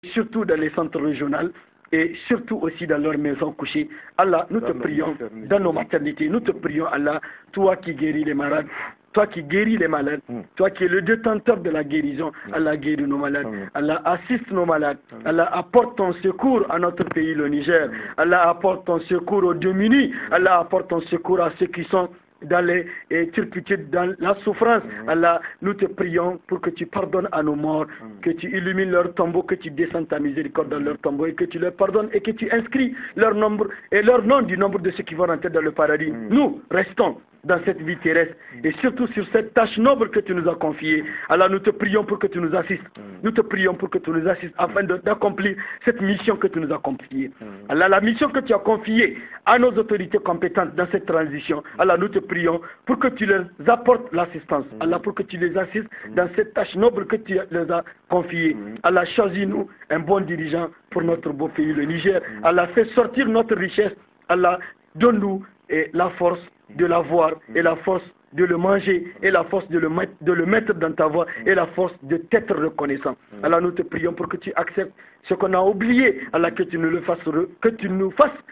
surtout dans les centres régionaux et surtout aussi dans leurs maisons couchées. Allah, nous te prions, dans nos maternités, nous te prions, Allah, toi qui guéris les malades, toi qui guéris les malades, toi qui es le détenteur de la guérison, Allah guérit nos malades, Allah assiste nos malades, Allah apporte ton secours à notre pays, le Niger, Allah apporte ton secours aux démunis, Allah apporte ton secours à ceux qui sont dans les turpitudes, dans la souffrance. Allah, nous te prions pour que tu pardonnes à nos morts, que tu illumines leur tombeau, que tu descendes ta miséricorde dans leur tombeau et que tu leur pardonnes et que tu inscris leur nombre et leur nom du nombre de ceux qui vont rentrer dans le paradis. Nous restons dans cette vie terrestre et surtout sur cette tâche noble que tu nous as confiée. Allah, nous te prions pour que tu nous assistes. Nous te prions pour que tu nous assistes afin d'accomplir cette mission que tu nous as confiée. Allah, la mission que tu as confiée à nos autorités compétentes dans cette transition. Allah, nous te prions pour que tu leur apportes l'assistance. Allah, pour que tu les assistes dans cette tâche noble que tu leur as confiée. Allah, choisis-nous un bon dirigeant pour notre beau pays, le Niger. Allah, fais sortir notre richesse. Allah, donne-nous la force de l'avoir et la force de le manger et la force de le mettre dans ta voie et la force de t'être reconnaissant. Allah, nous te prions pour que tu acceptes ce qu'on a oublié, Allah, que tu nous fasses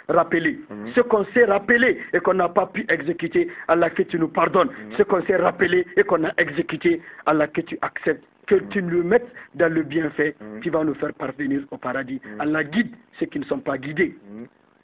rappeler. Ce qu'on s'est rappelé et qu'on n'a pas pu exécuter, Allah, que tu nous pardonnes. Ce qu'on s'est rappelé et qu'on a exécuté, Allah, que tu acceptes. Que tu nous mettes dans le bienfait qui va nous faire parvenir au paradis. Allah, guide ceux qui ne sont pas guidés.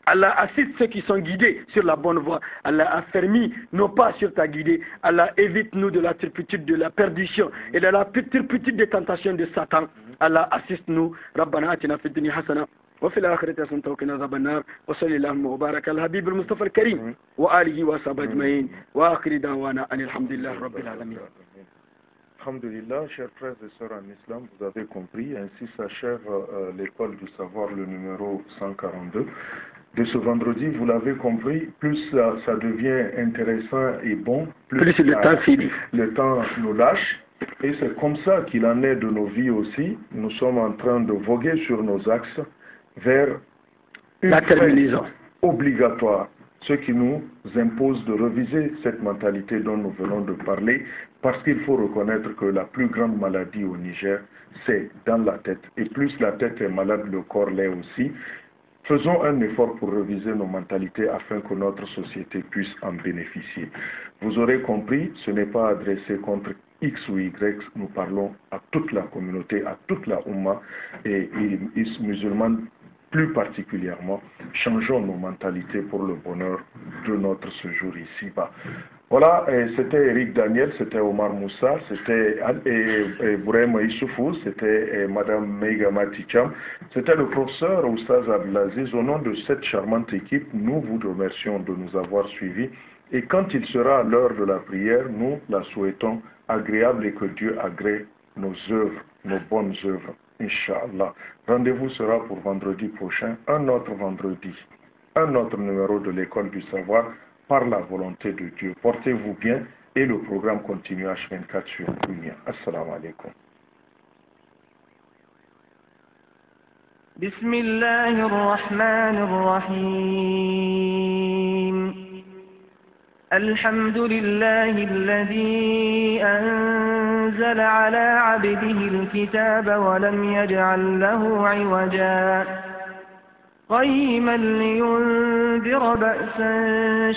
Allah assiste ceux qui sont guidés sur la bonne voie. Allah affermit nos pas sur ta guidée. Allah évite-nous de la turpitude, de la perdition et de la turpitude des tentations de Satan. Allah assiste-nous. Rabbana atina fid dunya hasana wa fil akhirati hasanatan wa qina adhaban nar. Wa sallallahu wa baraka al habib al mustafa al karim wa alihi wa sahbihi ajma'in wa akhir da'wana alhamdulillahi rabbil alamin. Alhamdulillah, chers frères et sœurs en islam, vous avez compris, ainsi s'achève l'école du savoir, le numéro 142. De ce vendredi, vous l'avez compris, plus ça devient intéressant et bon, plus le temps nous lâche. Et c'est comme ça qu'il en est de nos vies aussi. Nous sommes en train de voguer sur nos axes vers la terminaison obligatoire, ce qui nous impose de reviser cette mentalité dont nous venons de parler, parce qu'il faut reconnaître que la plus grande maladie au Niger, c'est dans la tête. Et plus la tête est malade, le corps l'est aussi. Faisons un effort pour reviser nos mentalités afin que notre société puisse en bénéficier. Vous aurez compris, ce n'est pas adressé contre X ou Y, nous parlons à toute la communauté, à toute la Oumma et musulmane plus particulièrement. Changeons nos mentalités pour le bonheur de notre séjour ici-bas. Voilà, c'était Eric Daniel, c'était Omar Moussa, c'était Bourem Issoufou, c'était Madame Meiga Maticham, c'était le professeur Oustaz Abdelaziz. Au nom de cette charmante équipe, nous vous remercions de nous avoir suivis. Et quand il sera l'heure de la prière, nous la souhaitons agréable et que Dieu agrée nos œuvres, nos bonnes œuvres, Inch'Allah. Rendez-vous sera pour vendredi prochain, un autre vendredi, un autre numéro de l'école du savoir, par la volonté de Dieu. Portez-vous bien et le programme continue H24 sur Lumière. Assalamu alaikum. Bismillahir Rahmanir Rahim. Alhamdulillahi alladhi anzala ala 'abdihi al-kitaba wa lam yaj'al lahu 'iwaja qayyiman liyundira ba'san